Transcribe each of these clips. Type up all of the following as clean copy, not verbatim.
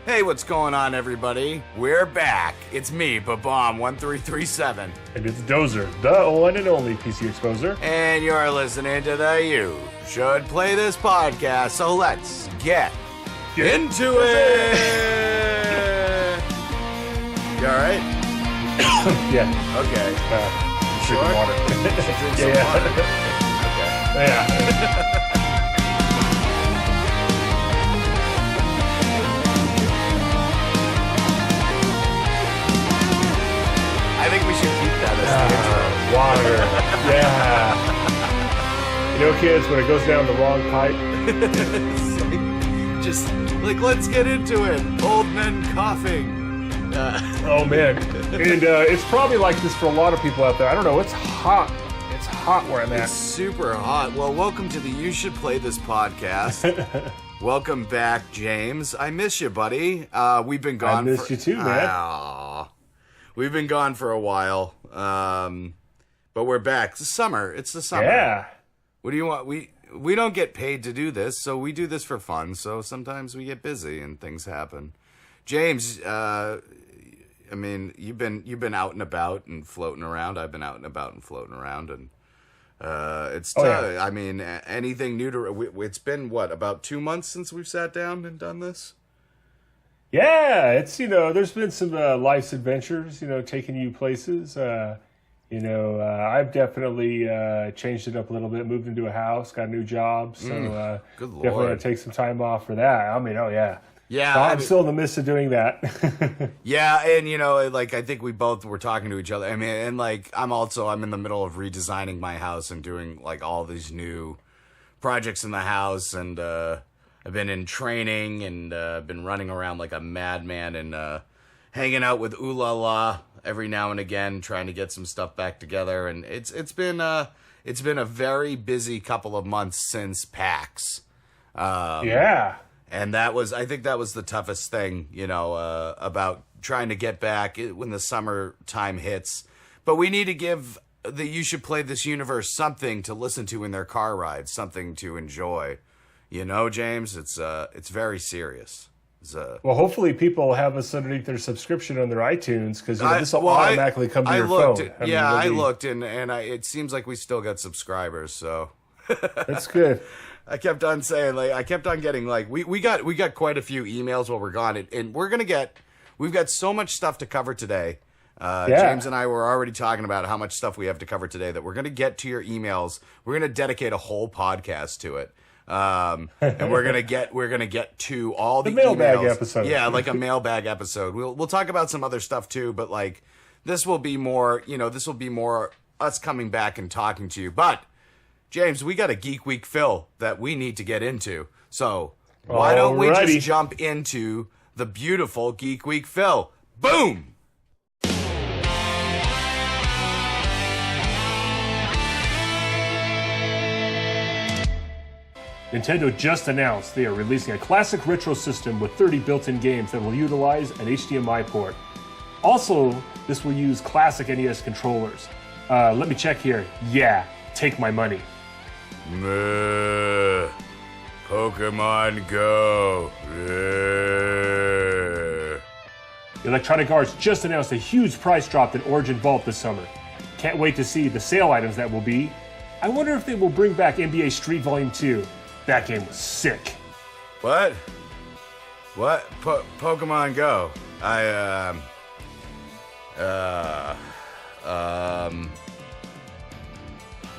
Hey, what's going on, everybody? We're back. It's me, Babom1337. And it's Dozer, the one and only PC exposer. And you're listening to the You Should Play This podcast, so let's get into it! You alright? Yeah. Okay. Drink some water. Drink some water. Okay. Yeah. I think we should keep that as the intro. Water. Yeah. You know, kids, when it goes down the wrong pipe. It's like, let's get into it. Old men coughing. Oh, man. And it's probably like this for a lot of people out there. I don't know. It's hot. It's hot where I'm at. It's super hot. Well, welcome to the You Should Play This podcast. Welcome back, James. I miss you, buddy. We've been gone. I miss you too, man. We've been gone for a while, but we're back. It's the summer. It's the summer. Yeah. What do you want? We don't get paid to do this, so we do this for fun. So sometimes we get busy and things happen. James, I mean, you've been out and about and floating around. I've been out and about and floating around, and it's. Yeah. I mean, anything new to? It's been what, about 2 months since we've sat down and done this. Yeah, it's, there's been some life's adventures, taking you places. I've definitely changed it up a little bit, moved into a house, got a new job. So Good Lord. definitely going to take some time off for that. I mean, oh, yeah. Yeah. So I'm still in the midst of doing that. Yeah, and, like, I think we both were talking to each other. I mean, and, like, I'm in the middle of redesigning my house and doing, like, all these new projects in the house, and I've been in training and been running around like a madman and hanging out with Ooh La La every now and again, trying to get some stuff back together. And it's been a very busy couple of months since PAX. Yeah. And I think that was the toughest thing, about trying to get back when the summer time hits. But we need to give the You Should Play This universe something to listen to in their car rides, something to enjoy. James, it's very serious. Well, hopefully people have us underneath their subscription on their iTunes, because this will automatically come to your phone. I looked, and it seems like we still got subscribers, so. That's good. I kept on saying, getting, we got quite a few emails while we're gone, and we've got so much stuff to cover today. James and I were already talking about how much stuff we have to cover today that we're going to get to your emails. We're going to dedicate a whole podcast to it. And we're gonna get to all the mailbag emails. episode. Yeah, like a mailbag episode. We'll talk about some other stuff too, but like this will be more, us coming back and talking to you. But James, we got a Geek Week fill that we need to get into. So why don't we just jump into the beautiful Geek Week fill? Boom! Nintendo just announced they are releasing a classic retro system with 30 built-in games that will utilize an HDMI port. Also, this will use classic NES controllers. Let me check here. Yeah, take my money. Pokemon Go. Electronic Arts just announced a huge price drop in Origin Vault this summer. Can't wait to see the sale items that will be. I wonder if they will bring back NBA Street Volume 2. That game was sick. What? Pokemon Go.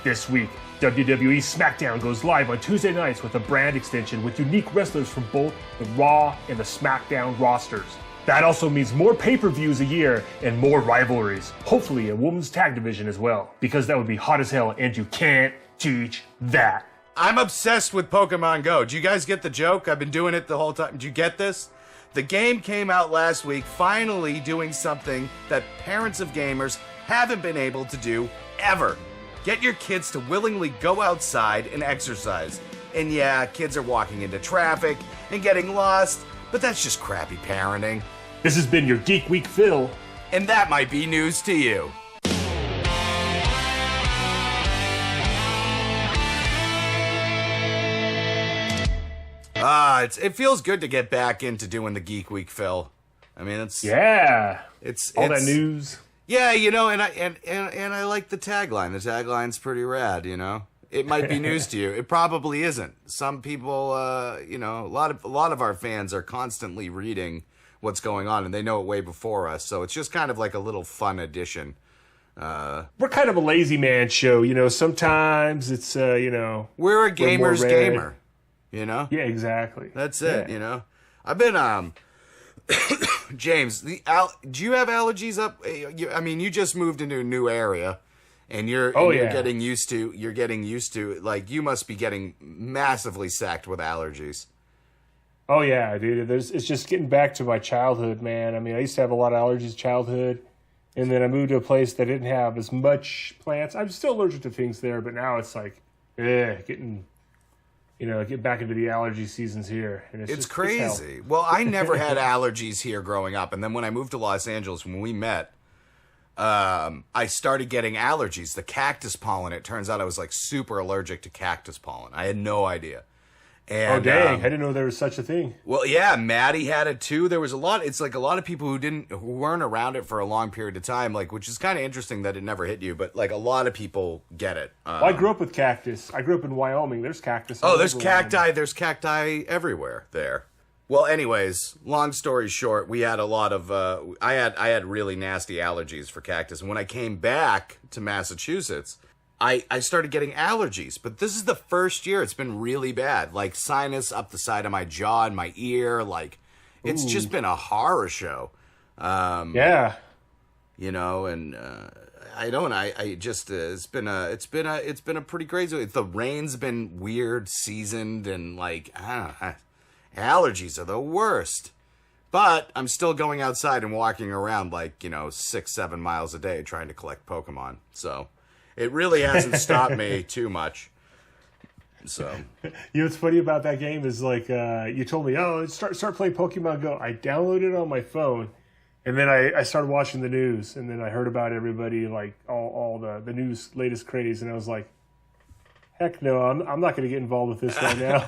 This week, WWE SmackDown goes live on Tuesday nights with a brand extension with unique wrestlers from both the Raw and the SmackDown rosters. That also means more pay-per-views a year and more rivalries. Hopefully a women's tag division as well, because that would be hot as hell and you can't teach that. I'm obsessed with Pokemon Go. Do you guys get the joke? I've been doing it the whole time. Do you get this? The game came out last week, finally doing something that parents of gamers haven't been able to do ever. Get your kids to willingly go outside and exercise. And yeah, kids are walking into traffic and getting lost, but that's just crappy parenting. This has been your Geek Week Phil. And that might be news to you. It feels good to get back into doing the Geek Week, Phil. I mean, it's all that news. Yeah, you know, and I like the tagline. The tagline's pretty rad, you know. It might be news to you. It probably isn't. Some people, you know, a lot of our fans are constantly reading what's going on, and they know it way before us. So it's just kind of like a little fun addition. We're kind of a lazy man show, you know. Sometimes it's, you know, we're a gamer's gamer, you know. Yeah, exactly. That's it, you know. I've been James, do you have allergies up? I mean, you just moved into a new area. And you're getting used to like, you must be getting massively sacked with allergies. Oh yeah, dude. It's just getting back to my childhood, man. I mean, I used to have a lot of allergies childhood, and then I moved to a place that didn't have as much plants. I'm still allergic to things there, but now it's like, getting get back into the allergy seasons here. And it's crazy. Well, I never had allergies here growing up, and then when I moved to Los Angeles, when we met, I started getting allergies. The cactus pollen. It turns out I was like super allergic to cactus pollen. I had no idea. And, oh dang! I didn't know there was such a thing. Well, yeah, Maddie had it too. There was a lot. It's like a lot of people who weren't around it for a long period of time. Like, which is kind of interesting that it never hit you. But like a lot of people get it. Well, I grew up with cactus. I grew up in Wyoming. There's cactus. Oh, there's cacti. Wyoming. There's cacti everywhere there. Well, anyways, long story short, we had a lot of, I had really nasty allergies for cactus. And when I came back to Massachusetts, I started getting allergies. But this is the first year it's been really bad. Like sinus up the side of my jaw and my ear. Like, it's just been a horror show. Yeah. You know, and it's been a pretty crazy. The rain's been weird, seasoned, and like, allergies are the worst. But I'm still going outside and walking around like, 6-7 miles a day trying to collect Pokemon. So it really hasn't stopped me too much. So, what's funny about that game is like, you told me, start playing Pokemon Go. I downloaded it on my phone, and then I started watching the news, and then I heard about everybody, like all the news, latest craze, and I was like, heck no, I'm not going to get involved with this right now.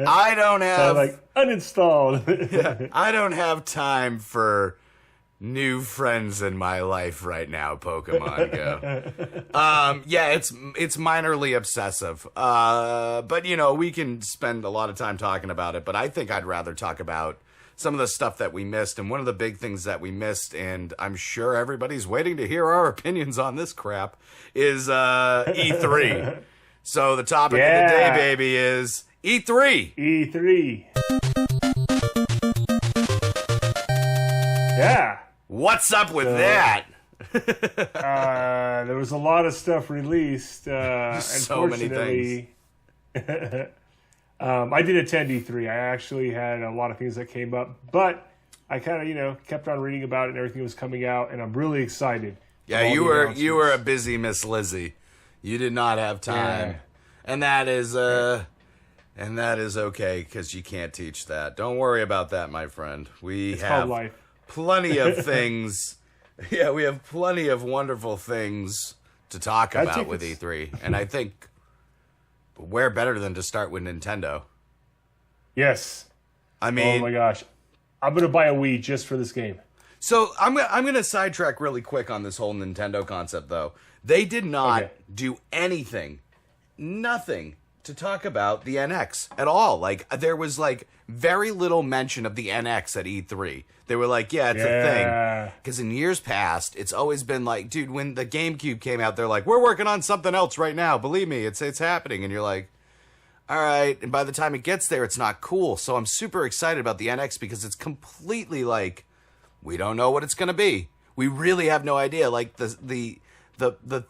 I don't have... So uninstalled. Yeah, I don't have time for new friends in my life right now, Pokemon Go. Yeah, it's minorly obsessive. But, we can spend a lot of time talking about it. But I think I'd rather talk about some of the stuff that we missed. And one of the big things that we missed, and I'm sure everybody's waiting to hear our opinions on this crap, is E3. So the topic of the day, baby, is E3. E3. Yeah. What's up with that? There was a lot of stuff released. So many things. I did attend E3. I actually had a lot of things that came up, but I kind of, kept on reading about it and everything was coming out, and I'm really excited. Yeah, you were a busy Miss Lizzie. You did not have time. Yeah. And that is okay, because you can't teach that. Don't worry about that, my friend. It's have life. Plenty of things. Yeah, we have plenty of wonderful things to talk about with E3. And I think where better than to start with Nintendo? Yes. I mean, oh my gosh. I'm going to buy a Wii just for this game. So I'm going to sidetrack really quick on this whole Nintendo concept, though. They did not do nothing to talk about the NX at all. Like, there was, like, very little mention of the NX at E3. They were like, yeah, it's a thing. Because in years past, it's always been like, dude, when the GameCube came out, they're like, we're working on something else right now. Believe me, it's happening. And you're like, all right. And by the time it gets there, it's not cool. So I'm super excited about the NX because it's completely like, we don't know what it's going to be. We really have no idea. Like, the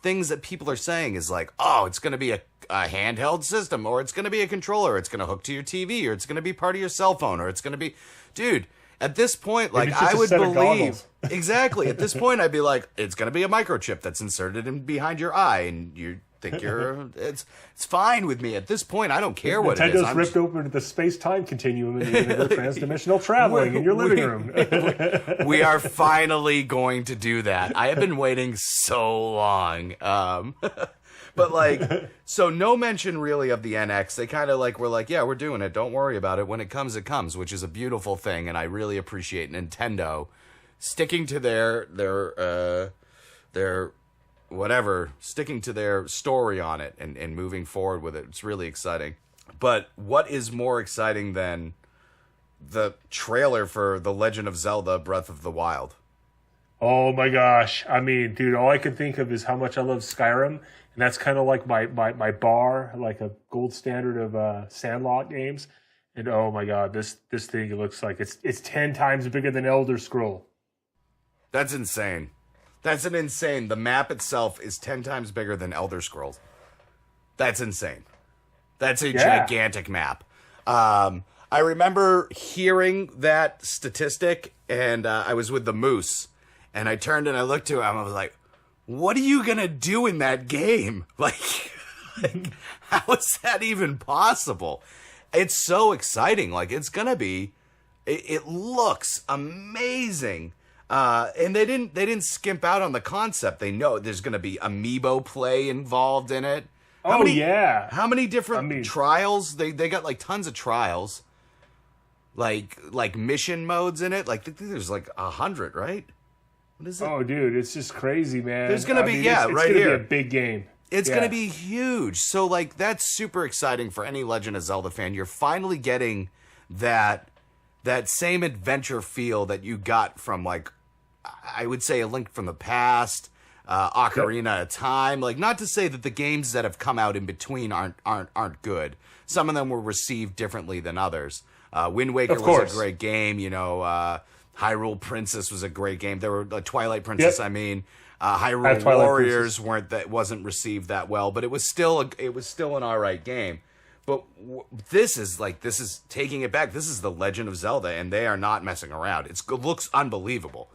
things that people are saying is like, oh, it's going to be a handheld system, or it's going to be a controller, it's going to hook to your TV, or it's going to be part of your cell phone, or it's going to be... Dude, at this point, like, I would believe... Exactly. At this point, I'd be like, it's going to be a microchip that's inserted in behind your eye, and you think you're... It's fine with me. At this point, I don't care what it is. Nintendo's ripped open the space-time continuum and the transdimensional traveling in your living room. We are finally going to do that. I have been waiting so long. But like, so no mention really of the NX. They kind of like were like, yeah, we're doing it. Don't worry about it. When it comes, which is a beautiful thing, and I really appreciate Nintendo sticking to sticking to their story on it and moving forward with it. It's really exciting. But what is more exciting than the trailer for The Legend of Zelda Breath of the Wild? Oh my gosh. I mean, dude, all I can think of is how much I love Skyrim. And that's kind of like my bar, like a gold standard of Sandlot games. And oh my God, this thing, it looks like it's 10 times bigger than Elder Scroll. That's insane. The map itself is 10 times bigger than Elder Scrolls. That's insane. That's a gigantic map. I remember hearing that statistic, and I was with the Moose, and I turned and I looked to him. I was like, what are you going to do in that game? Like, how is that even possible? It's so exciting. Like, it's going to be, it looks amazing. And they didn't skimp out on the concept. They know there's going to be amiibo play involved in it. How many different trials? They got like tons of trials. Like mission modes in it. Like there's like 100, right? What is it? Oh, dude, it's just crazy, man. There's gonna be it's right here. Be a big game. It's gonna be huge. So like that's super exciting for any Legend of Zelda fan. You're finally getting that same adventure feel that you got from like I would say A Link from the Past, Ocarina of Time. Like, not to say that the games that have come out in between aren't good. Some of them were received differently than others. Wind Waker was a great game. You know, Hyrule Princess was a great game. There were Twilight Princess. I mean, Hyrule Warriors wasn't received that well, but it was still an alright game. But this is taking it back. This is the Legend of Zelda, and they are not messing around. It looks unbelievable.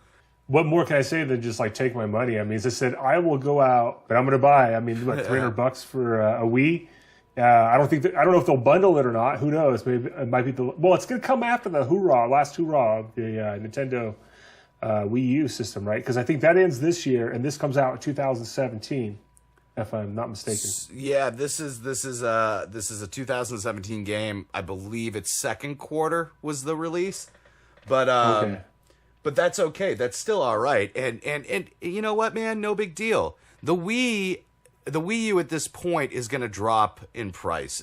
What more can I say than just like take my money? I mean, as I said, I will go out, but I'm going to buy. I mean, what, $300 for a Wii? I don't know if they'll bundle it or not. Who knows? Maybe it might be it's going to come after the last hoorah of the Nintendo Wii U system, right? Because I think that ends this year, and this comes out in 2017, if I'm not mistaken. Yeah, this is a 2017 game. I believe its second quarter was the release, but okay. But that's okay. That's still all right. And you know what, man? No big deal. The Wii U at this point is going to drop in price.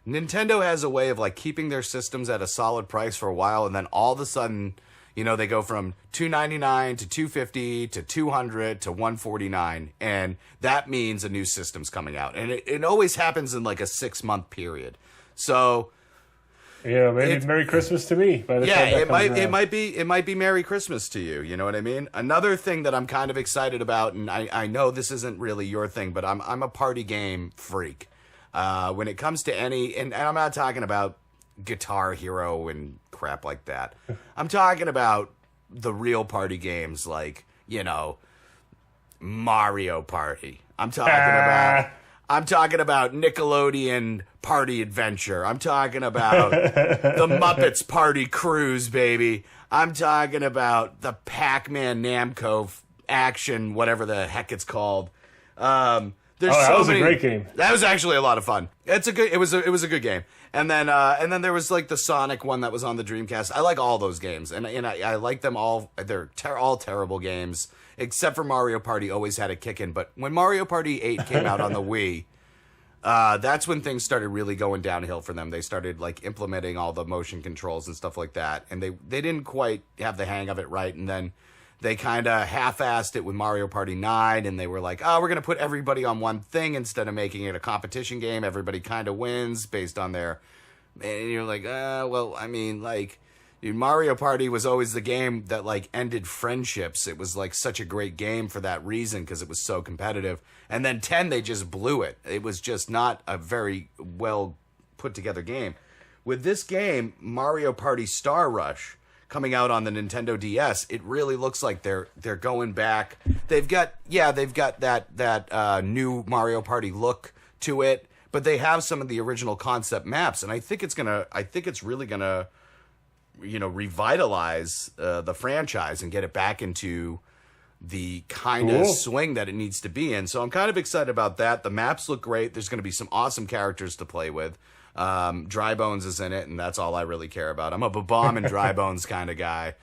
Nintendo has a way of like keeping their systems at a solid price for a while, and then all of a sudden, you know, they go from $299 to $250 to $200 to $149, and that means a new system's coming out. And it always happens in like a 6-month period. So yeah, maybe Merry Christmas to me. It might be Merry Christmas to you. You know what I mean? Another thing that I'm kind of excited about, and I know this isn't really your thing, but I'm a party game freak. When it comes to and I'm not talking about Guitar Hero and crap like that. I'm talking about the real party games, like, you know, Mario Party. I'm talking about Nickelodeon Party Adventure. I'm talking about the Muppets Party Cruise, baby. I'm talking about the Pac-Man Namco action, whatever the heck it's called. That was a great game. That was actually a lot of fun. It was a good game. And then there was like the Sonic one that was on the Dreamcast. I like all those games, and I like them all. They're all terrible games. Except for Mario Party always had a kick in. But when Mario Party 8 came out on the Wii, that's when things started really going downhill for them. They started like implementing all the motion controls and stuff like that. And they didn't quite have the hang of it right. And then they kind of half-assed it with Mario Party 9. And they were like, oh, we're going to put everybody on one thing instead of making it a competition game. Everybody kind of wins based on their... And you're like, dude, Mario Party was always the game that like ended friendships. It was like such a great game for that reason because it was so competitive. And then 10, they just blew it. It was just not a very well put together game. With this game, Mario Party Star Rush, coming out on the Nintendo DS, it really looks like they're going back. They've got that new Mario Party look to it, but they have some of the original concept maps, and I think it's really gonna, you know, revitalize the franchise and get it back into the kind of swing that it needs to be in. So I'm kind of excited about that. The maps look great. There's going to be some awesome characters to play with. Dry Bones is in it, and that's all I really care about. I'm a Bomb and Dry Bones kind of guy.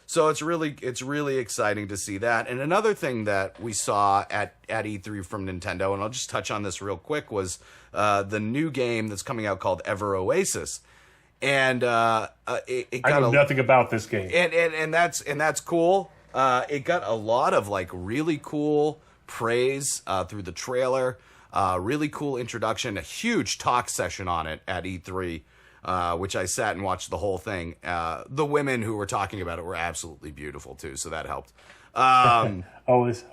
So it's really exciting to see that. And another thing that we saw at E3 from Nintendo, and I'll just touch on this real quick, was the new game that's coming out called Ever Oasis. And it got I know nothing about this game. And that's cool. It got a lot of like really cool praise through the trailer. Really cool introduction, a huge talk session on it at E3, which I sat and watched the whole thing. The women who were talking about it were absolutely beautiful too, so that helped. Always.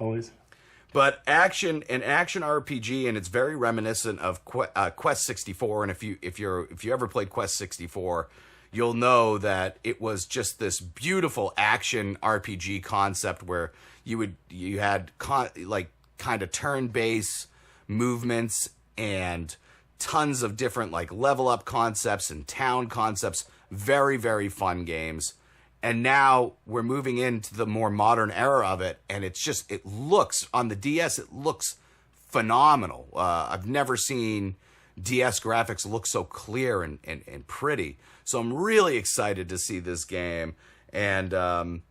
But action RPG, and it's very reminiscent of Quest 64. And if you ever played Quest 64, you'll know that it was just this beautiful action RPG concept where you had kind of turn-based movements and tons of different like level up concepts and town concepts. Very, very fun games. And now we're moving into the more modern era of it, and it looks on the DS, it looks phenomenal. I've never seen DS graphics look so clear and pretty. So I'm really excited to see this game and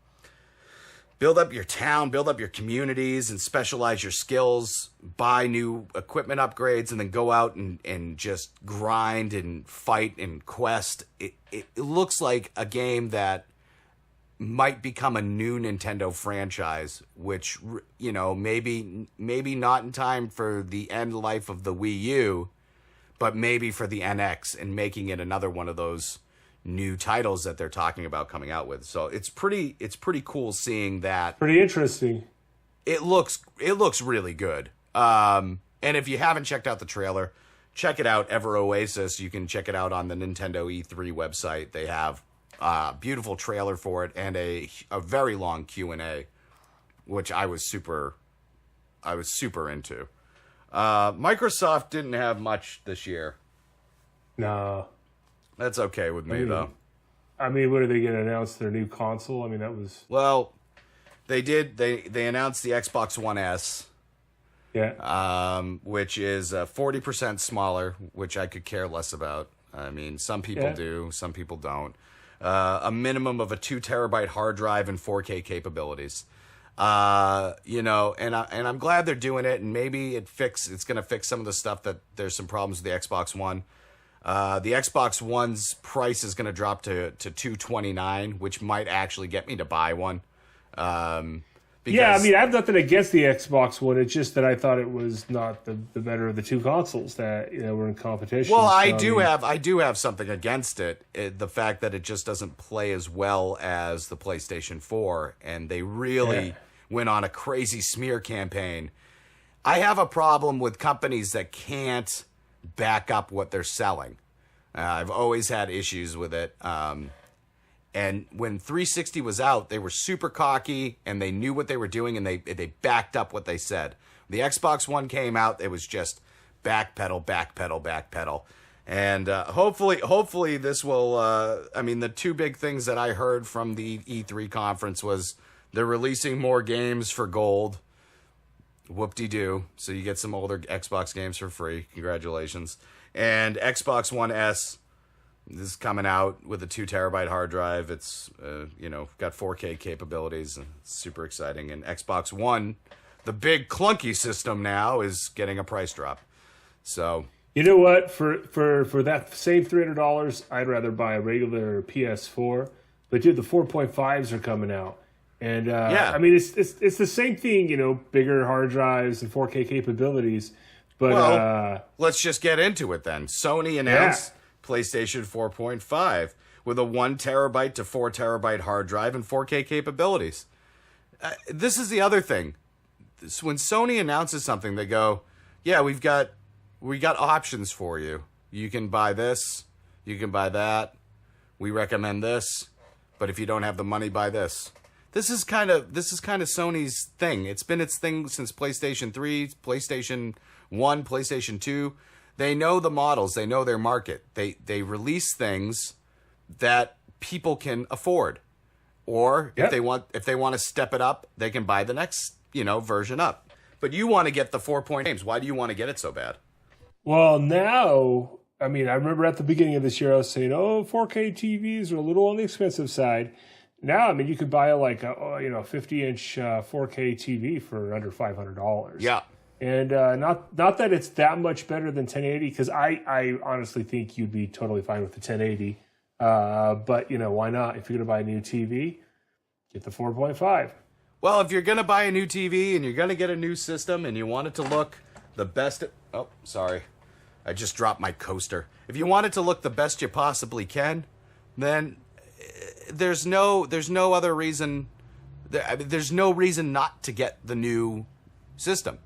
build up your town, build up your communities, and specialize your skills, buy new equipment upgrades, and then go out and just grind and fight and quest. It looks like a game that might become a new Nintendo franchise, which, you know, maybe not in time for the end life of the Wii U, but maybe for the NX, and making it another one of those new titles that they're talking about coming out with. So it's pretty cool seeing that. Pretty interesting. It looks really good. And if you haven't checked out the trailer, check it out. Ever Oasis. You can check it out on the Nintendo E3 website. They have beautiful trailer for it and a very long Q&A, which I was super into. Microsoft didn't have much this year. No. That's okay with me, though. I mean, what are they going to announce? Their new console? I mean, that was... Well, they did. They announced the Xbox One S. Yeah. Which is 40% smaller, which I could care less about. I mean, some people do, some people don't. A minimum of a 2 terabyte hard drive and 4K capabilities. You know, and I'm glad they're doing it, and maybe it's going to fix some of the stuff that there's some problems with the Xbox One. The Xbox One's price is going to drop to $229, which might actually get me to buy one. Yeah, I mean, I have nothing against the Xbox One. It's just that I thought it was not the better of the two consoles that, you know, were in competition. Well, I do have something against it. The fact that it just doesn't play as well as the PlayStation 4, and they really went on a crazy smear campaign. I have a problem with companies that can't back up what they're selling. I've always had issues with it. And when 360 was out, they were super cocky and they knew what they were doing, and they backed up what they said. The Xbox One came out, it was just backpedal. And hopefully this will, I mean, the two big things that I heard from the E3 conference was they're releasing more games for gold. Whoop-de-doo. So you get some older Xbox games for free. Congratulations. And Xbox One S, this is coming out with a 2 terabyte hard drive. It's, you know, got 4K capabilities. It's super exciting. And Xbox One, the big clunky system now, is getting a price drop. So, you know what? For that same $300, I'd rather buy a regular PS4. But dude, the 4.5s are coming out. And I mean, it's the same thing, you know, bigger hard drives and 4K capabilities. But well, let's just get into it then. Sony announced PlayStation 4.5 with a 1 terabyte to 4 terabyte hard drive and 4K capabilities. This is the other thing. When Sony announces something, they go, "Yeah, we got options for you. You can buy this, you can buy that. We recommend this, but if you don't have the money, buy this." This is kind of Sony's thing. It's been its thing since PlayStation 3, PlayStation 1, PlayStation 2. They know the models. They know their market. They release things that people can afford, Or Yep. if they want to step it up, they can buy the next, version up. But you want to get the 4-point games. Why do you want to get it so bad? Well, now, I mean, I remember at the beginning of this year, I was saying, 4K TVs are a little on the expensive side. Now, I mean, you could buy like a 50-inch 4K TV for under $500. Yeah. And not that it's that much better than 1080, because I honestly think you'd be totally fine with the 1080. But, why not? If you're going to buy a new TV, get the 4.5. Well, if you're going to buy a new TV and you're going to get a new system and you want it to look the best... Oh, sorry. I just dropped my coaster. If you want it to look the best you possibly can, then there's no other reason... There's no reason not to get the new system.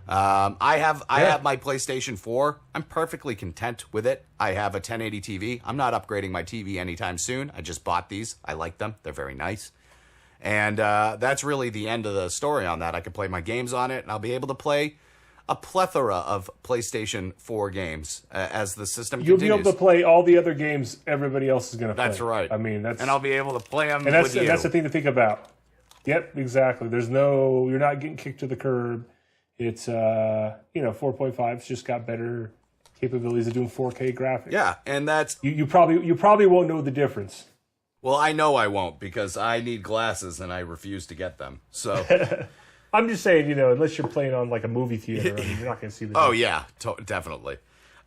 I have my PlayStation 4. I'm perfectly content with it. I have a 1080 TV. I'm not upgrading my TV anytime soon. I just bought these. I like them. They're very nice. And that's really the end of the story on that. I can play my games on it, and I'll be able to play a plethora of PlayStation 4 games as the system continues. You'll be able to play all the other games everybody else is going to play. That's right. I mean, and I'll be able to play them and with you. That's the thing to think about. Yep, exactly. You're not getting kicked to the curb. It's 4.5's just got better capabilities of doing 4K graphics. Yeah, and that's you probably won't know the difference. Well, I know I won't because I need glasses and I refuse to get them. So I'm just saying, unless you're playing on like a movie theater, I mean, you're not going to see the Oh difference. yeah, definitely.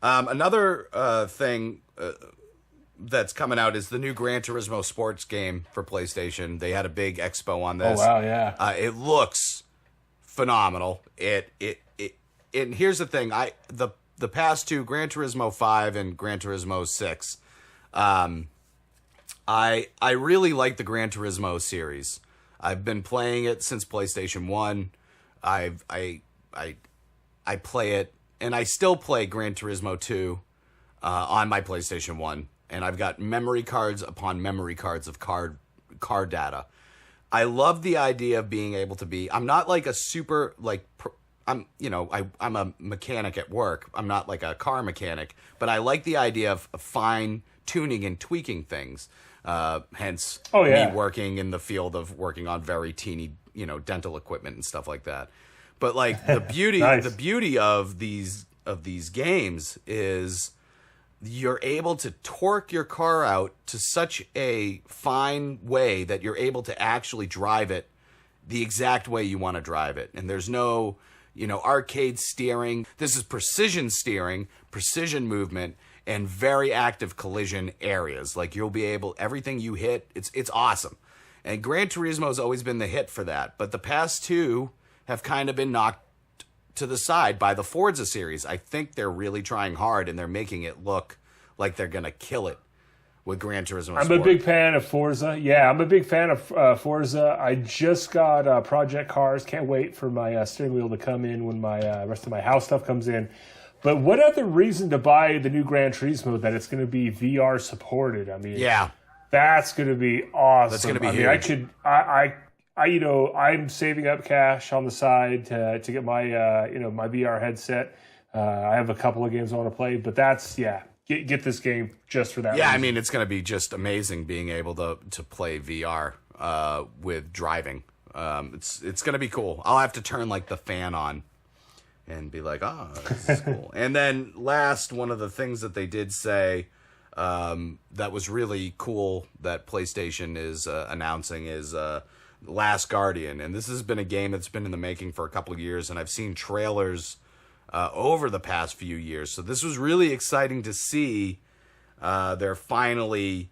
Another thing that's coming out is the new Gran Turismo sports game for PlayStation. They had a big expo on this. Oh wow, yeah. It looks phenomenal. And here's the thing, the past two, Gran Turismo 5 and Gran Turismo 6, I really like the Gran Turismo series. I've been playing it since PlayStation 1. I play it, and I still play Gran Turismo 2 on my PlayStation 1, and I've got memory cards upon memory cards of card data. I love the idea of being able to be... I'm not like a super... I'm a mechanic at work. I'm not like a car mechanic, but I like the idea of fine tuning and tweaking things. Hence me working in the field of working on very teeny, dental equipment and stuff like that. But like the beauty, Nice. the beauty of these games is you're able to torque your car out to such a fine way that you're able to actually drive it the exact way you want to drive it. And there's no, arcade steering. This is precision steering, precision movement, and very active collision areas. Like you'll be able, everything you hit, it's awesome. And Gran Turismo has always been the hit for that. But the past two have kind of been knocked to the side by the Forza series. I think they're really trying hard and they're making it look like they're going to kill it with Gran Turismo I'm Sport. a big fan of Forza. Yeah, I'm a big fan of Forza. I just got Project Cars. Can't wait for my steering wheel to come in when my rest of my house stuff comes in. But what other reason to buy the new Gran Turismo that it's going to be VR supported? I mean, Yeah. that's going to be awesome. That's going to be huge. I'm saving up cash on the side to get my my VR headset. I have a couple of games I want to play, but get this game just for that. Yeah, reason. I mean, it's going to be just amazing being able to play VR with driving. It's going to be cool. I'll have to turn like the fan on and be like, this is cool. And then last, one of the things that they did say that was really cool that PlayStation is announcing is Last Guardian. And this has been a game that's been in the making for a couple of years, and I've seen trailers over the past few years. So this was really exciting to see. They're finally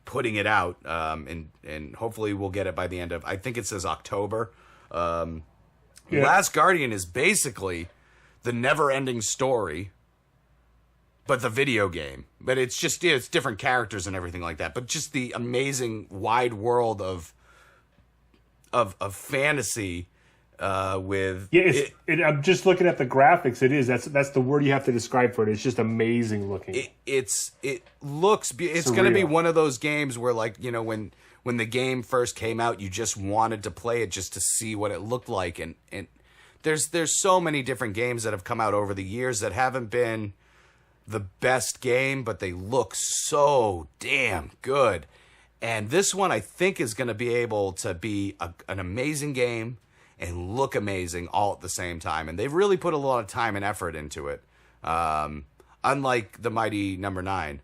putting it out, and hopefully we'll get it by the end of, I think it says October. Last Guardian is basically the never-ending story, but the video game. But it's just, it's different characters and everything like that. But just the amazing wide world of fantasy with... Yeah, I'm just looking at the graphics. It is. That's the word you have to describe for it. It's just amazing looking. It looks... It's going to be one of those games where, like, when the game first came out, you just wanted to play it just to see what it looked like. And there's so many different games that have come out over the years that haven't been the best game, but they look so damn good. And this one, I think, is going to be able to be an amazing game and look amazing all at the same time. And they've really put a lot of time and effort into it, unlike the mighty number 9.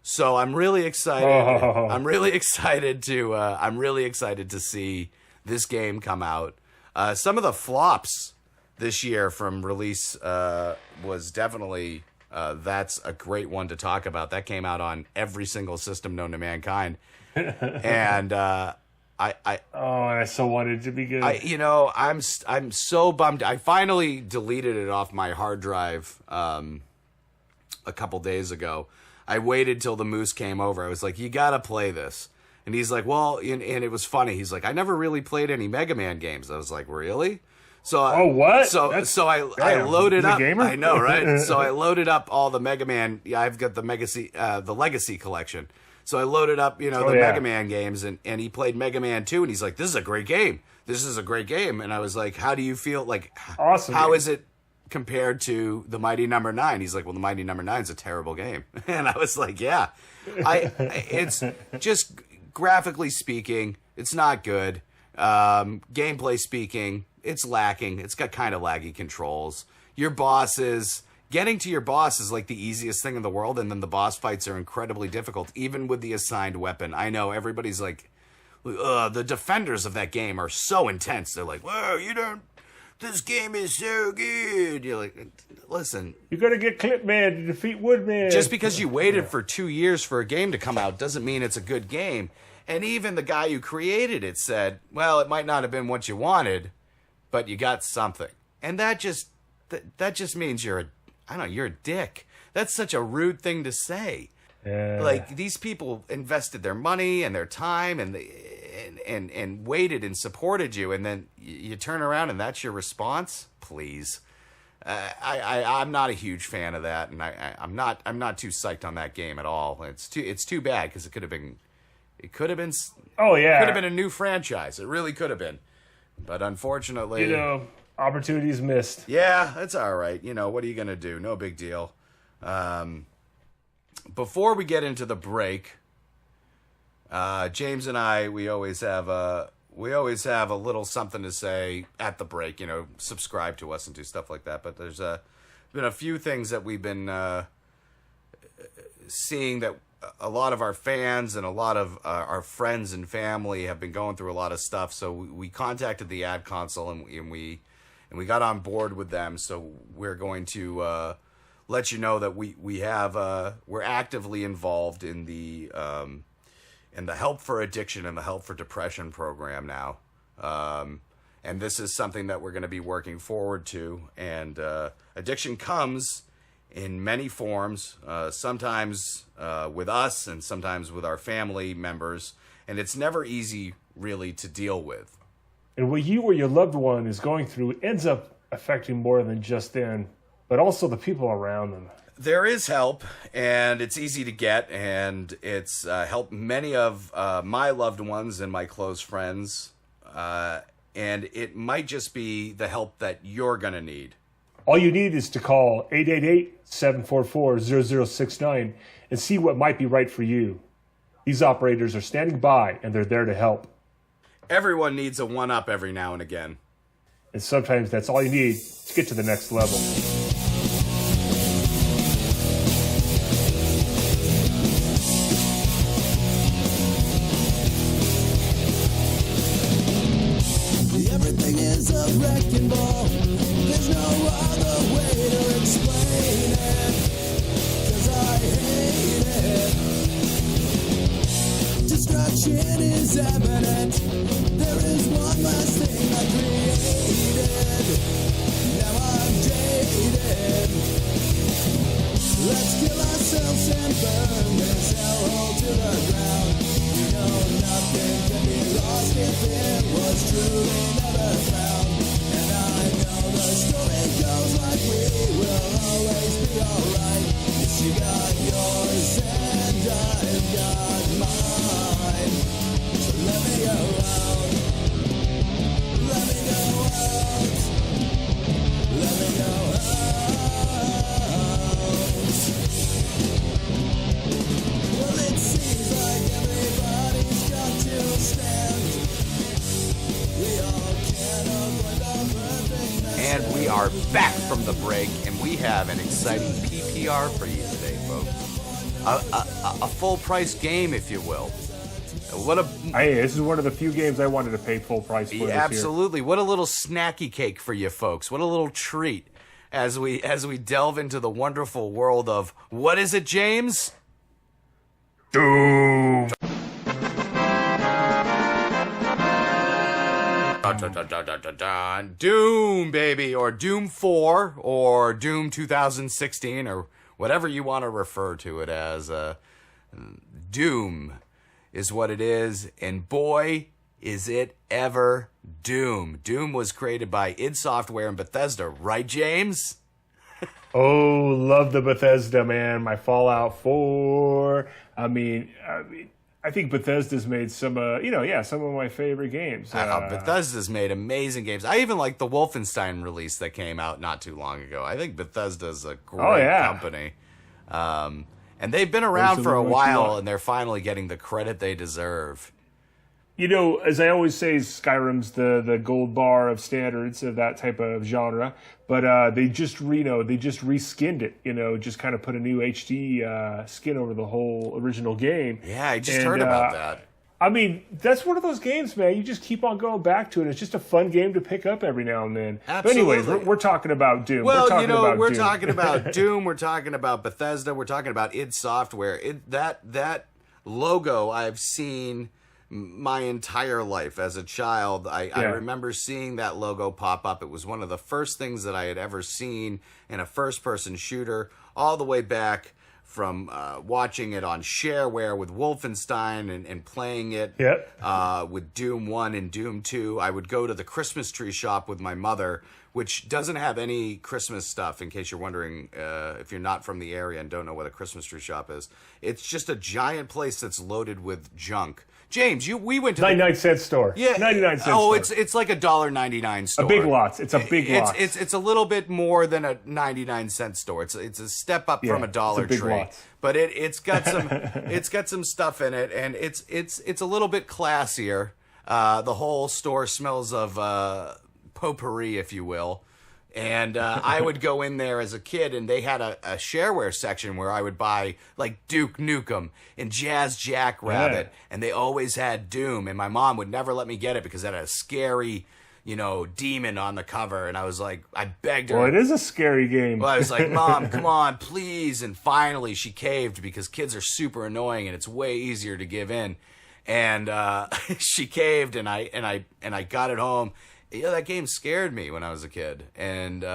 So I'm really excited. Oh. I'm really excited to see this game come out. Some of the flops this year from release was definitely that's a great one to talk about. That came out on every single system known to mankind, and I so wanted it to be good. I'm so bummed. I finally deleted it off my hard drive a couple days ago. I waited till the Moose came over. I was like, you gotta play this. And he's like, well, and it was funny. He's like, I never really played any Mega Man games. I was like, really? So what? So I loaded up. Gamer? I know, right? So I loaded up all the Mega Man. Yeah, I've got the Legacy collection. So I loaded up, Mega Man games, and he played Mega Man 2, and he's like, this is a great game. This is a great game. And I was like, how do you feel? Like, awesome. How is it compared to the mighty number 9? He's like, well, the mighty number 9 is a terrible game. And I was like, yeah, it's just graphically speaking, it's not good. Gameplay speaking, it's lacking. It's got kind of laggy controls. Getting to your boss is like the easiest thing in the world, and then the boss fights are incredibly difficult, even with the assigned weapon. I know everybody's like, the defenders of that game are so intense. They're like, whoa, this game is so good. You're like, listen. You gotta get Clipman to defeat Woodman. Just because you waited for 2 years for a game to come out doesn't mean it's a good game. And even the guy who created it said, well, it might not have been what you wanted, but you got something. And that just means you're a dick. That's such a rude thing to say. Yeah. Like, these people invested their money and their time and waited and supported you, and then you turn around and that's your response? Please. I'm not a huge fan of that, and I'm not too psyched on that game at all. It's too bad, because it could have been. Oh yeah. It could have been a new franchise. It really could have been, but unfortunately, opportunities missed. Yeah, that's all right. What are you gonna do? No big deal. Before we get into the break, James and I, we always have a little something to say at the break. Subscribe to us and do stuff like that. But there's been a few things that we've been seeing that a lot of our fans and a lot of our friends and family have been going through a lot of stuff. So we contacted the ad console and we got on board with them. So we're going to let you know that we're actively involved in the Help for Addiction and the Help for Depression program now. And this is something that we're going to be working forward to. And addiction comes in many forms, sometimes with us and sometimes with our family members. And it's never easy, really, to deal with. And what you or your loved one is going through ends up affecting more than just them, but also the people around them. There is help, and it's easy to get, and it's helped many of my loved ones and my close friends. And it might just be the help that you're going to need. All you need is to call 888-744-0069 and see what might be right for you. These operators are standing by, and they're there to help. Everyone needs a one-up every now and again. And sometimes that's all you need to get to the next level. Everything is a wrecking ball. There's no other way to explain it, 'cause I hate it. Destruction is evident. There is one last thing I created. Now I'm jaded. Let's kill ourselves and burn this hellhole to the ground. Nothing can be lost if it was truly never found. And I know the story goes like we will always be alright. Yes, you got yours and I've got mine. So let me go out. Let me go out. Let me go out. Well, it seems like everybody's exciting PPR for you today, folks. A full price game, if you will. Hey, this is one of the few games I wanted to pay full price for. Absolutely. What a little snacky cake for you folks. What a little treat as we delve into the wonderful world of, what is it, James? Doom. Doom, baby, or Doom 4, or Doom 2016, or whatever you want to refer to it as. Doom is what it is, and boy, is it ever Doom. Doom was created by id Software and Bethesda, right, James? Oh, love the Bethesda, man. My Fallout 4. I think Bethesda's made some, some of my favorite games. Bethesda's made amazing games. I even like the Wolfenstein release that came out not too long ago. I think Bethesda's a great company. And they've been around for a while, and they're finally getting the credit they deserve. You know, as I always say, Skyrim's the gold bar of standards of that type of genre. But they just reskinned it. Just kind of put a new HD skin over the whole original game. Yeah, I just heard about that. I mean, that's one of those games, man. You just keep on going back to it. It's just a fun game to pick up every now and then. Absolutely. But anyways, we're talking about Doom. Well, we're talking about Doom. We're talking about Bethesda. We're talking about id Software. That logo I've seen my entire life. As a child, I remember seeing that logo pop up. It was one of the first things that I had ever seen in a first-person shooter, all the way back from watching it on shareware with Wolfenstein and playing it with Doom 1 and Doom 2. I would go to the Christmas tree shop with my mother, which doesn't have any Christmas stuff, in case you're wondering if you're not from the area and don't know what a Christmas tree shop is. It's just a giant place that's loaded with junk. James, we went to 99-cent store. Yeah, 99-cent store. Oh, it's like $1.99 store. A Big Lots. It's a Big Lots. It's a little bit more than a 99-cent store. It's a step up from a Dollar Tree. Lots. But it's got some stuff in it, and it's a little bit classier. The whole store smells of potpourri, if you will. And I would go in there as a kid, and they had a shareware section where I would buy like Duke Nukem and Jazz Jackrabbit, and they always had Doom. And my mom would never let me get it because it had a scary, demon on the cover. And I was like, I begged her. Well, it is a scary game. Well, I was like, Mom, come on, please. And finally, she caved because kids are super annoying, and it's way easier to give in. And she caved, and I got it home. That game scared me when I was a kid. And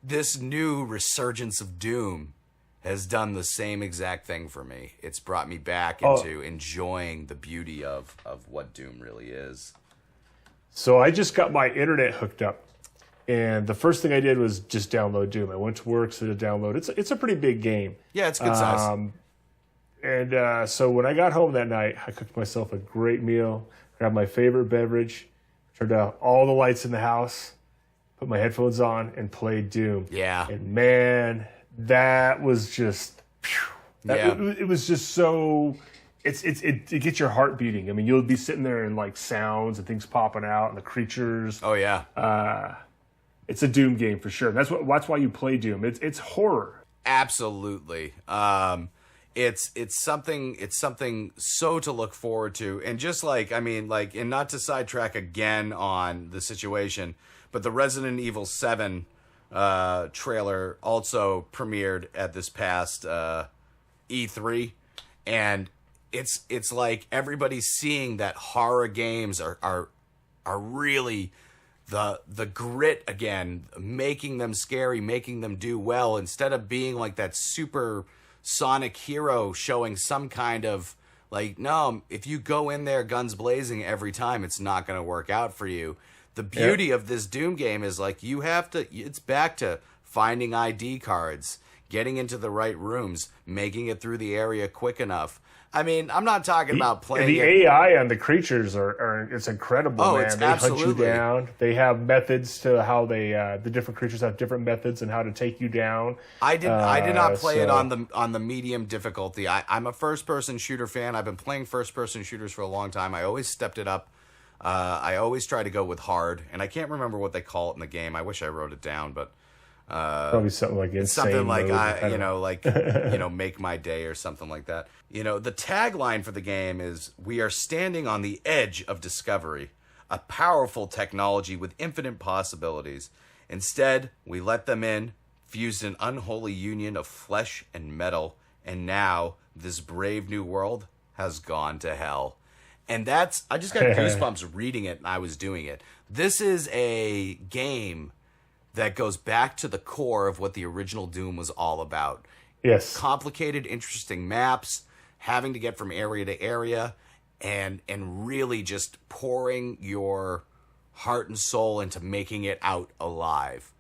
this new resurgence of Doom has done the same exact thing for me. It's brought me back into enjoying the beauty of what Doom really is. So I just got my internet hooked up. And the first thing I did was just download Doom. I went to work, so to download. It's a pretty big game. Yeah, it's good size. And so when I got home that night, I cooked myself a great meal, grabbed my favorite beverage, turned out all the lights in the house, put my headphones on, and played Doom. Yeah. And man, that was just, it was just so, it gets your heart beating. I mean, you'll be sitting there and like sounds and things popping out and the creatures. Oh yeah. It's a Doom game for sure. That's why you play Doom. It's horror. Absolutely. It's something so to look forward to. And just and not to sidetrack again on the situation, but the Resident Evil 7 trailer also premiered at this past E3, and it's like everybody's seeing that horror games are really the grit again, making them scary, making them do well, instead of being like that super Sonic hero showing some kind of no, if you go in there guns blazing every time, it's not going to work out for you. The beauty of this Doom game is it's back to finding ID cards, getting into the right rooms, making it through the area quick enough. I mean, I'm not talking about playing the AI on the creatures it's incredible, man. It's they absolutely. hunt you down. They have methods to how the different creatures have different methods and how to take you down. I did not play it on the medium difficulty. I'm a first-person shooter fan. I've been playing first-person shooters for a long time. I always stepped it up. I always try to go with hard, and I can't remember what they call it in the game. I wish I wrote it down, but Probably something like insane. Something like mode, make my day or something like that. The tagline for the game is, "We are standing on the edge of discovery, a powerful technology with infinite possibilities. Instead, we let them in, fused an unholy union of flesh and metal, and now this brave new world has gone to hell." And I just got goosebumps reading it and I was doing it. This is a game that goes back to the core of what the original Doom was all about. Yes. Complicated, interesting maps, having to get from area to area, and really just pouring your heart and soul into making it out alive.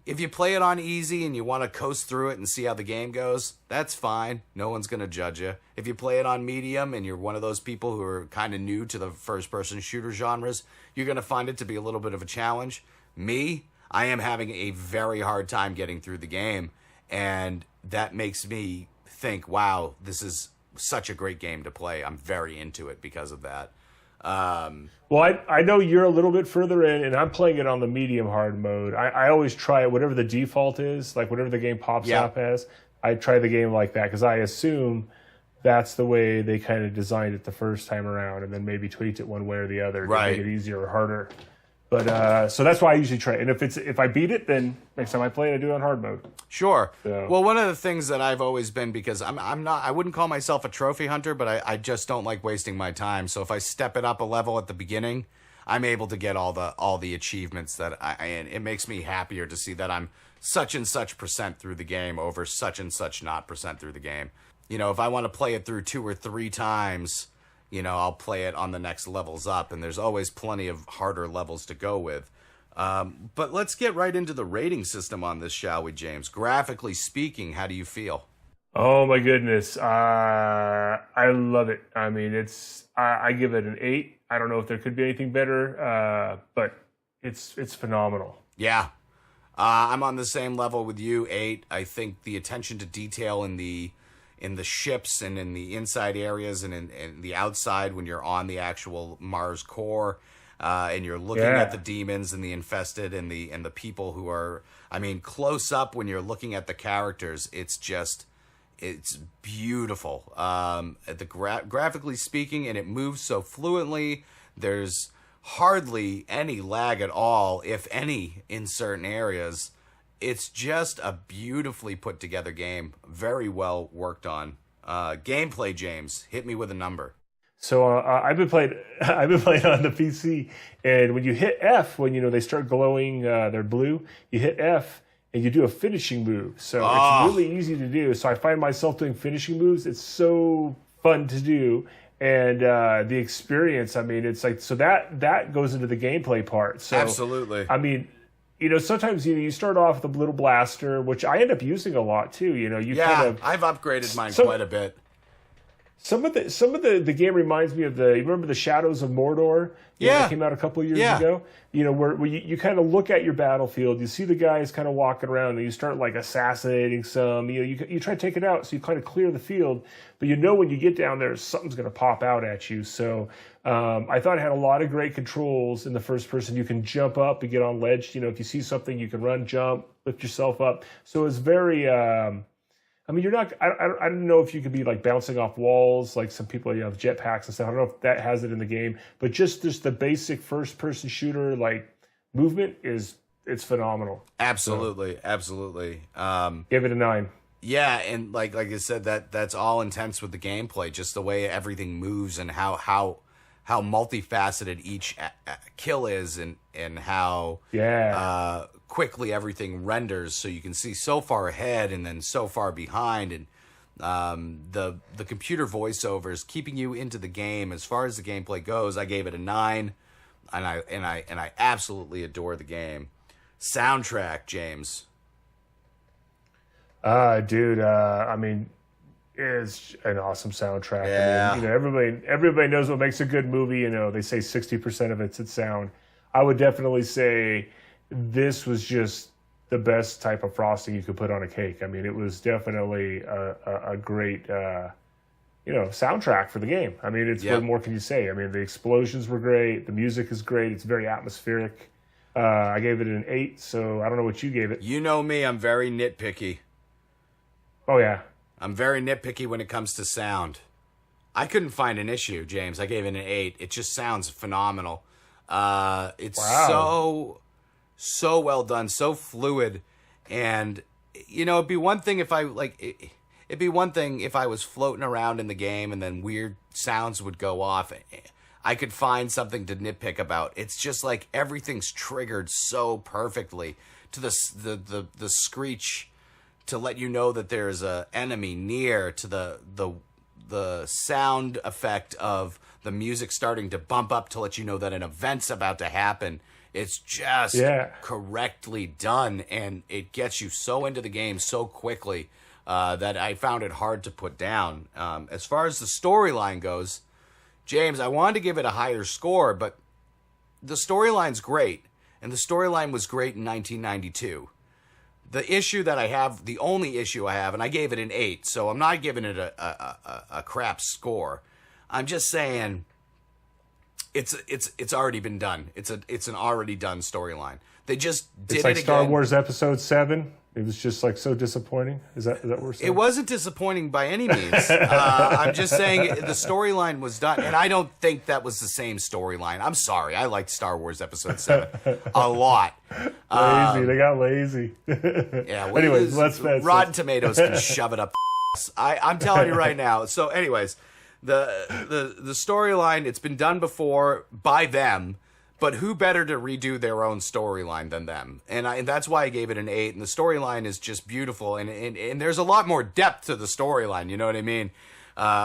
If you play it on easy and you want to coast through it and see how the game goes, that's fine. No one's going to judge you. If you play it on medium and you're one of those people who are kind of new to the first-person shooter genres, you're going to find it to be a little bit of a challenge. Me, I am having a very hard time getting through the game, and that makes me think, wow, this is such a great game to play. I'm very into it because of that. Well, I know you're a little bit further in, and I'm playing it on the medium hard mode. I always try it, whatever the default is, like whatever the game pops up as, I try the game like that, because I assume that's the way they kind of designed it the first time around, and then maybe tweaked it one way or the other to make it easier or harder. But so that's why I usually try it. And if I beat it, then next time I play it, I do it on hard mode. Sure. So. Well, one of the things that I've always been, because I wouldn't call myself a trophy hunter, but I just don't like wasting my time. So if I step it up a level at the beginning, I'm able to get all the achievements and it makes me happier to see that I'm such and such % through the game over such and such not % through the game. If I want to play it through 2 or 3 times, I'll play it on the next levels up, and there's always plenty of harder levels to go with. But let's get right into the rating system on this, shall we, James? Graphically speaking, how do you feel? Oh my goodness, I love it. I mean, I give it an 8. I don't know if there could be anything better, but it's phenomenal. Yeah, I'm on the same level with you, 8. I think the attention to detail in the ships and in the inside areas and in the outside when you're on the actual Mars core, and you're looking at the demons and the infested and the people who are, close up when you're looking at the characters, it's beautiful. Graphically speaking, and it moves so fluently. There's hardly any lag at all, if any, in certain areas. It's just a beautifully put together game. Very well worked on. Gameplay, James, hit me with a number. So I've been playing on the PC, and when you hit F, when they start glowing, they're blue. You hit F, and you do a finishing move. So it's really easy to do. So I find myself doing finishing moves. It's so fun to do, and the experience. It's like, so that goes into the gameplay part. So absolutely. Sometimes you start off with a little blaster, which I end up using a lot too. I've upgraded mine quite a bit. Some of the game reminds me of you remember the Shadows of Mordor? That came out a couple of years ago. Where you kind of look at your battlefield, you see the guys kind of walking around, and you start like assassinating some. You try to take it out, so you kind of clear the field, but when you get down there, something's going to pop out at you. So I thought it had a lot of great controls in the first person. You can jump up and get on ledge. If you see something, you can run, jump, lift yourself up. So it's very. You're not. I don't know if you could be like bouncing off walls like some people have jetpacks and stuff. I don't know if that has it in the game, but just the basic first-person shooter like movement it's phenomenal. Absolutely, absolutely. Give it a 9. Yeah, and like I said, that's all intense with the gameplay, just the way everything moves and how multifaceted each kill is, and how quickly everything renders, so you can see so far ahead and then so far behind, and the computer voiceovers keeping you into the game. As far as the gameplay goes, I gave it a 9, and I absolutely adore the game. Soundtrack, James. Dude, it's an awesome soundtrack. Yeah. Everybody knows what makes a good movie. They say 60% of it's its sound. I would definitely say this was just the best type of frosting you could put on a cake. It was definitely a great, soundtrack for the game. What more can you say? The explosions were great. The music is great. It's very atmospheric. I gave it an 8, so I don't know what you gave it. You know me, I'm very nitpicky. Oh, yeah. I'm very nitpicky when it comes to sound. I couldn't find an issue, James. I gave it an 8. It just sounds phenomenal. It's so well done, so fluid, and it'd be one thing if it'd be one thing if I was floating around in the game and then weird sounds would go off. I could find something to nitpick about. It's just like everything's triggered so perfectly to the screech to let you know that there's a enemy near, to the sound effect of the music starting to bump up to let you know that an event's about to happen. It's just correctly done, and it gets you so into the game so quickly that I found it hard to put down. As far as the storyline goes, James, I wanted to give it a higher score, but the storyline's great, and the storyline was great in 1992. The only issue I have, and I gave it an 8, so I'm not giving it a crap score. I'm just saying it's already been done. It's an already done storyline. They just did it's like it again. Star Wars Episode 7. It was just like so disappointing. Is that what we're saying? It wasn't disappointing by any means. I'm just saying the storyline was done, and I don't think that was the same storyline. I'm sorry. I liked Star Wars Episode 7 a lot. Lazy. They got lazy. Yeah. Anyways, Rotten Tomatoes can shove it up. I'm telling you right now. So, anyways, the storyline, it's been done before by them. But who better to redo their own storyline than them? And that's why I gave it an 8. And the storyline is just beautiful. And there's a lot more depth to the storyline. You know what I mean?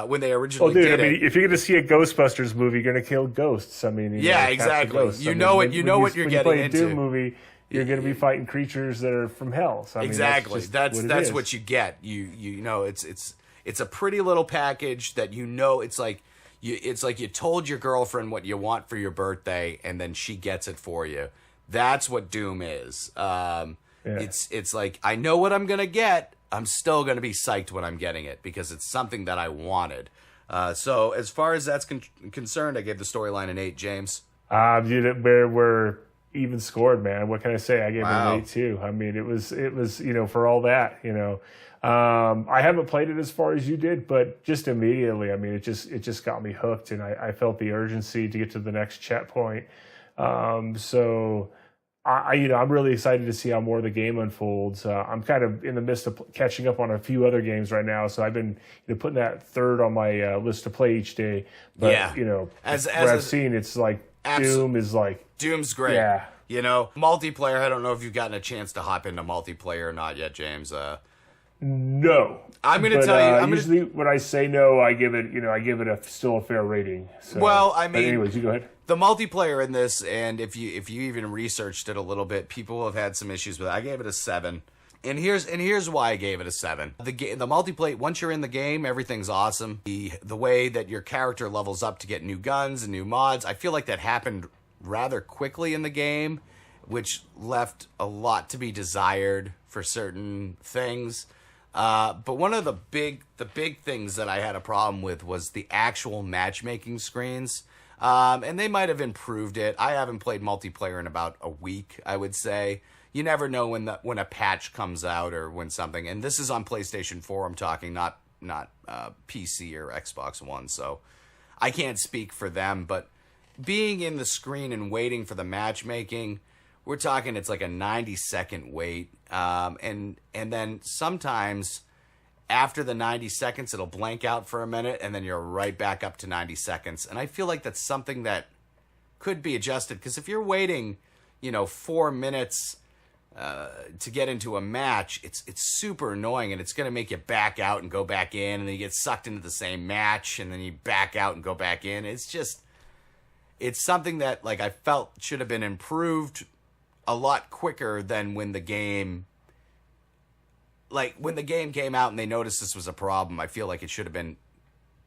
When they originally did it. If you're going to see a Ghostbusters movie, you're going to kill ghosts. I mean, exactly. You know what you're getting into. Doom movie, you're going to be fighting creatures that are from hell. So, I mean, exactly. That's what you get. You know, it's a pretty little package that it's like. It's like you told your girlfriend what you want for your birthday, and then she gets it for you. That's what Doom is. It's like, I know what I'm gonna get. I'm still gonna be psyched when I'm getting it because it's something that I wanted. So as far as that's concerned, I gave the storyline an 8. James, we're even scored, man. What can I say? I gave it an 8 too. I mean, it was for all that, I haven't played it as far as you did, but just immediately, I mean, it just got me hooked, and I felt the urgency to get to the next checkpoint. So I'm really excited to see how more of the game unfolds. I'm kind of in the midst of catching up on a few other games right now, so I've been putting that third on my list to play each day. But as I've seen, it's like Doom is like Doom's great. Yeah, multiplayer. I don't know if you've gotten a chance to hop into multiplayer or not yet, James. No, I'm going to tell you. Usually, when I say no, I give it still a fair rating. So, well, I mean, anyways, you go ahead. The multiplayer in this, and if you even researched it a little bit, people have had some issues with it. I gave it a 7, and here's why I gave it a 7. The multiplayer, once you're in the game, everything's awesome. The way that your character levels up to get new guns and new mods, I feel like that happened rather quickly in the game, which left a lot to be desired for certain things. But one of the big things that I had a problem with was the actual matchmaking screens. And they might have improved it. I haven't played multiplayer in about a week, I would say. You never know when a patch comes out or when something. And this is on PlayStation 4 I'm talking, not PC or Xbox One. So I can't speak for them. But being in the screen and waiting for the matchmaking, we're talking it's like a 90-second wait. And then sometimes after the 90 seconds, it'll blank out for a minute, and then you're right back up to 90 seconds. And I feel like that's something that could be adjusted, because if you're waiting, 4 minutes to get into a match, it's super annoying, and it's going to make you back out and go back in, and then you get sucked into the same match, and then you back out and go back in. It's something that, like, I felt should have been improved a lot quicker than when the game came out and they noticed this was a problem. I feel like it should have been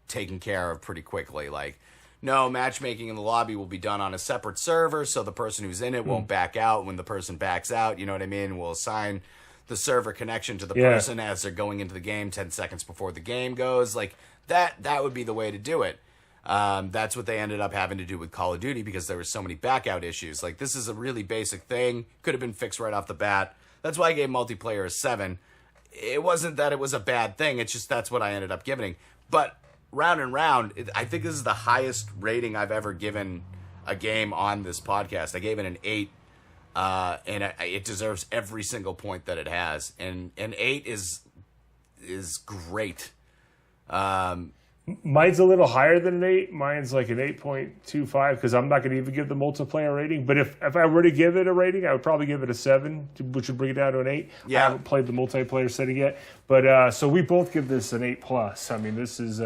taken care of pretty quickly. Like, no, matchmaking in the lobby will be done on a separate server, so the person who's in it won't back out. When the person backs out, you know what I mean, we'll assign the server connection to the person as they're going into the game 10 seconds before the game goes. Like, that would be the way to do it. That's what they ended up having to do with Call of Duty because there were so many backout issues. Like, this is a really basic thing. Could have been fixed right off the bat. That's why I gave multiplayer a 7. It wasn't that it was a bad thing. It's just that's what I ended up giving. But round and round, I think this is the highest rating I've ever given a game on this podcast. I gave it an 8. And it deserves every single point that it has. And an 8 is great. Mine's a little higher than an 8. Mine's like an 8.25 because I'm not going to even give the multiplayer rating. But if I were to give it a rating, I would probably give it a 7, which would bring it down to an 8. Yeah. I haven't played the multiplayer setting yet. But so we both give this an 8+. I mean, this is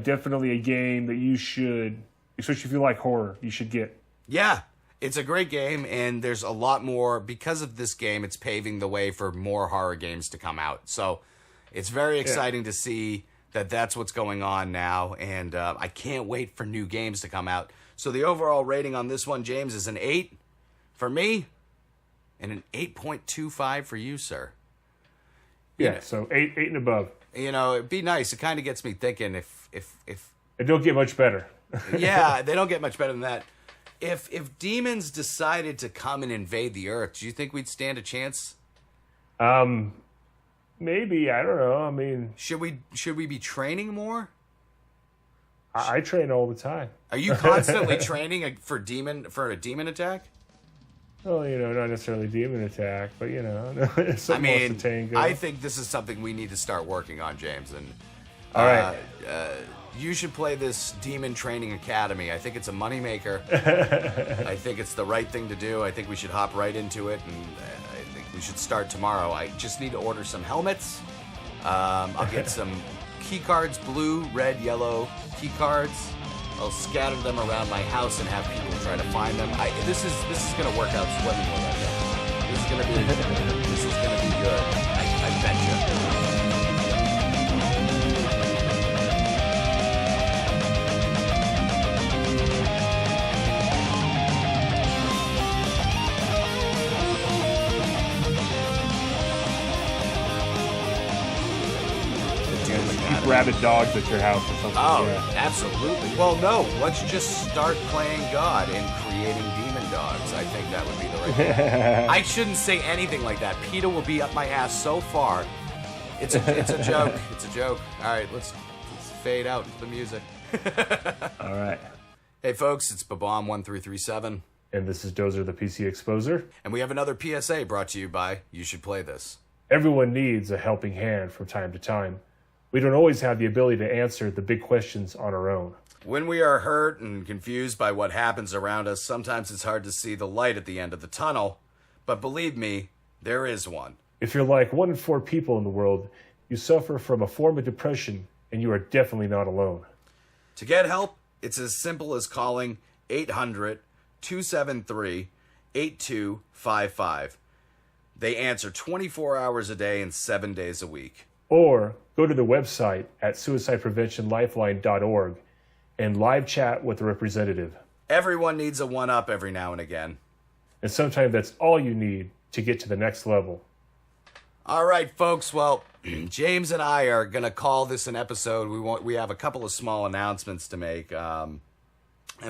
definitely a game that you should, especially if you like horror, you should get. Yeah. It's a great game, and there's a lot more. Because of this game, it's paving the way for more horror games to come out. So it's very exciting to see that that's what's going on now, and I can't wait for new games to come out. So the overall rating on this one, James, is an 8 for me, and an 8.25 for you, sir. Yeah, so 8 and above. You know, it'd be nice. It kind of gets me thinking if It don't get much better. yeah, they don't get much better than that. If demons decided to come and invade the Earth, do you think we'd stand a chance? Maybe, I don't know. I mean, should we be training more? I train all the time. Are you constantly training for a demon attack? Well, not necessarily demon attack, but something else to tango. I think this is something we need to start working on, James. And all right. You should play this Demon Training Academy. I think it's a moneymaker. I think it's the right thing to do. I think we should hop right into it, and I think we should start tomorrow. I just need to order some helmets. I'll get some key cards, blue, red, yellow key cards. I'll scatter them around my house and have people try to find them. This is going to work out swimmingly. I think. This is going to be good. I bet you. Rabid dogs at your house or something. Oh, yeah. Absolutely. Well, no, let's just start playing God and creating demon dogs. I think that would be the right thing. I shouldn't say anything like that. PETA will be up my ass so far. It's a joke. It's a joke. All right, let's fade out the music. All right. Hey, folks, it's Babam1337. And this is Dozer the PC Exposer. And we have another PSA brought to you by You Should Play This. Everyone needs a helping hand from time to time. We don't always have the ability to answer the big questions on our own. When we are hurt and confused by what happens around us, sometimes it's hard to see the light at the end of the tunnel. But believe me, there is one. If you're like 1 in 4 people in the world, you suffer from a form of depression, and you are definitely not alone. To get help, it's as simple as calling 800-273-8255. They answer 24 hours a day and 7 days a week. Or go to the website at suicidepreventionlifeline.org and live chat with a representative. Everyone needs a one-up every now and again. And sometimes that's all you need to get to the next level. All right, folks. Well, James and I are going to call this an episode. We have a couple of small announcements to make. And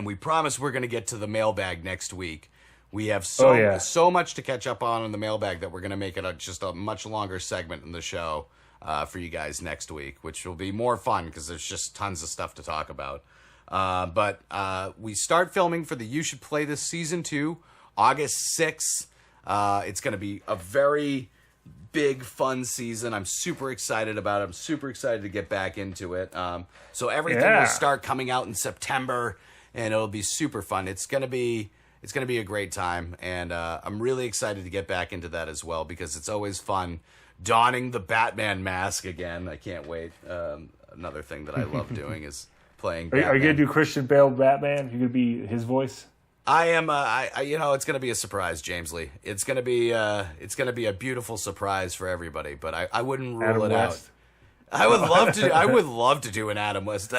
we promise we're going to get to the mailbag next week. We have so much to catch up on in the mailbag that we're going to make it just a much longer segment in the show. For you guys next week, which will be more fun because there's just tons of stuff to talk about. But we start filming for the You Should Play This Season 2, August 6th. It's going to be a very big, fun season. I'm super excited about it. I'm super excited to get back into it. So everything will start coming out in September, and it'll be super fun. It's going to be a great time, and I'm really excited to get back into that as well because it's always fun donning the Batman mask again. I can't wait. Another thing that I love doing is playing Batman. Are you going to do Christian Bale Batman? You're going to be his voice? I am. It's going to be a surprise, James Lee. It's going to be a beautiful surprise for everybody. But I wouldn't rule Adam it West. out. I would love to. I would love to do an Adam West.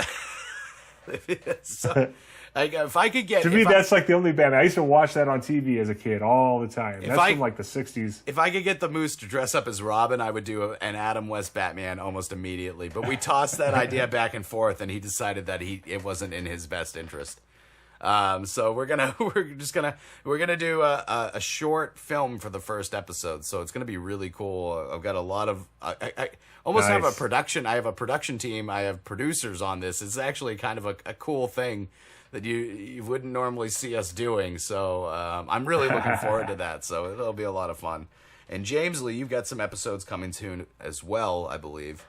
So, if I could get to me, that's like the only band. I used to watch that on TV as a kid all the time. That's from like the 60s. If I could get the Moose to dress up as Robin, I would do an Adam West Batman almost immediately. But we tossed that idea back and forth, and he decided that it wasn't in his best interest. So we're gonna do a short film for the first episode. So it's gonna be really cool. I've got a lot of I almost have a production. I have a production team. I have producers on this. It's actually kind of a cool thing that you wouldn't normally see us doing. So I'm really looking forward to that. So it'll be a lot of fun. And James Lee, you've got some episodes coming soon as well, I believe.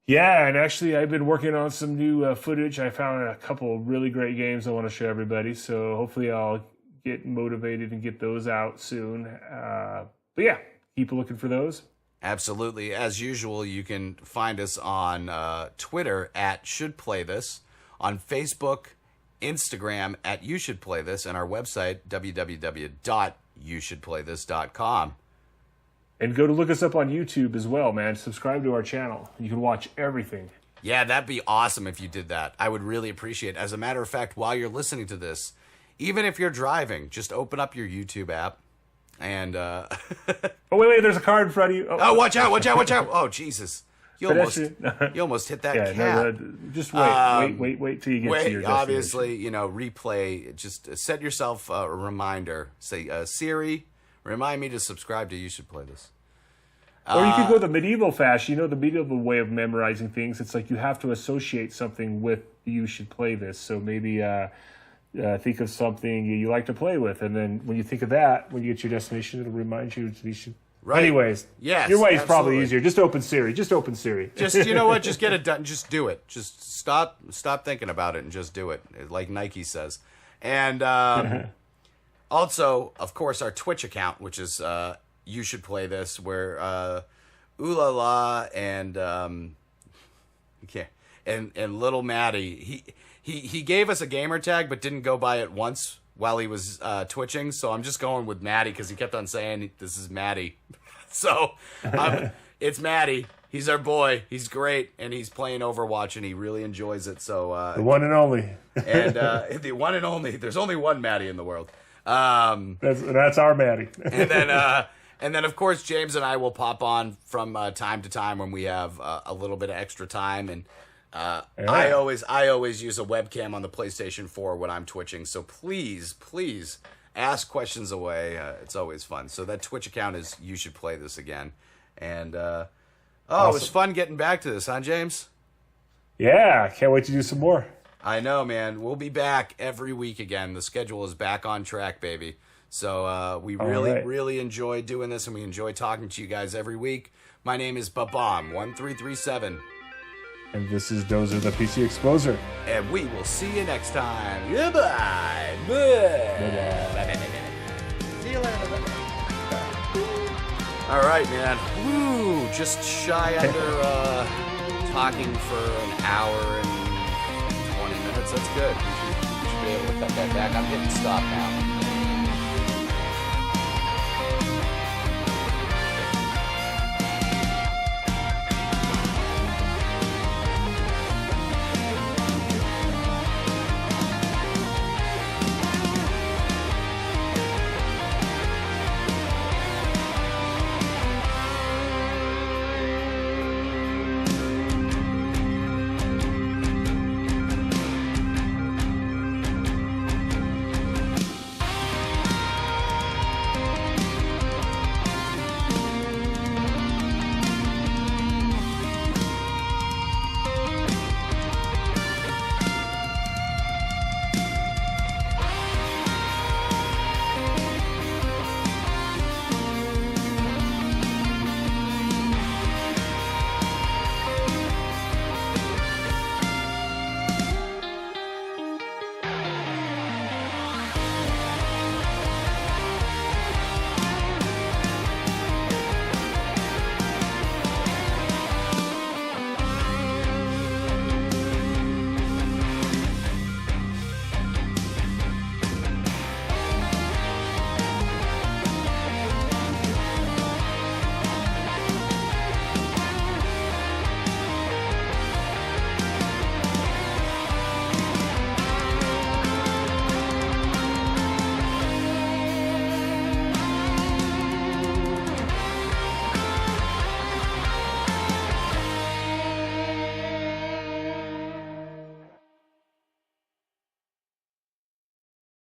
Yeah, and actually I've been working on some new footage. I found a couple of really great games I want to show everybody. So hopefully I'll get motivated and get those out soon. But yeah, keep looking for those. Absolutely. As usual, you can find us on Twitter at Should Play This, on Facebook, Instagram at You Should Play This, and our website, www.youshouldplaythis.com. And go to look us up on YouTube as well, man. Subscribe to our channel. You can watch everything. Yeah, that'd be awesome if you did that. I would really appreciate it. As a matter of fact, while you're listening to this, even if you're driving, just open up your YouTube app and... Oh, wait, there's a car in front of you. Oh, watch out. Oh, Jesus. You almost hit that cat. Just wait till you get to your destination. Obviously, replay. Just set yourself a reminder. Say, Siri, remind me to subscribe to You Should Play This. Or you could go the medieval fashion. The medieval way of memorizing things. It's like you have to associate something with You Should Play This. So maybe think of something you like to play with. And then when you think of that, when you get to your destination, it'll remind you to you should... Right. Anyways, yes, your way is probably easier. Just open Siri. Just you know what? Just get it done. Just do it. Just stop thinking about it and just do it, like Nike says. And also, of course, our Twitch account, which is You Should Play This, where Ooh La La and Little Maddie, he gave us a gamer tag but didn't go by it once while he was twitching, so I'm just going with Maddie because he kept on saying this is Maddie. So it's Maddie. He's our boy. He's great, and he's playing Overwatch, and he really enjoys it. So the one and only, and the one and only. There's only one Maddie in the world. That's our Maddie. and then of course James and I will pop on from time to time when we have a little bit of extra time and. I always use a webcam on the PlayStation 4 when I'm twitching, so please ask questions away. It's always fun. So that Twitch account is You Should Play This again. And awesome. It was fun getting back to this, huh, James? Yeah, can't wait to do some more. I know, man. We'll be back every week again. The schedule is back on track, baby. So we really enjoy doing this, and we enjoy talking to you guys every week. My name is Babam1337. And this is Dozer, the PC Exposer. And we will see you next time. Goodbye. See you later. All right, man. Woo! Just shy under talking for an hour and 20 minutes. That's good. We should be able to cut that back. I'm hitting stop now.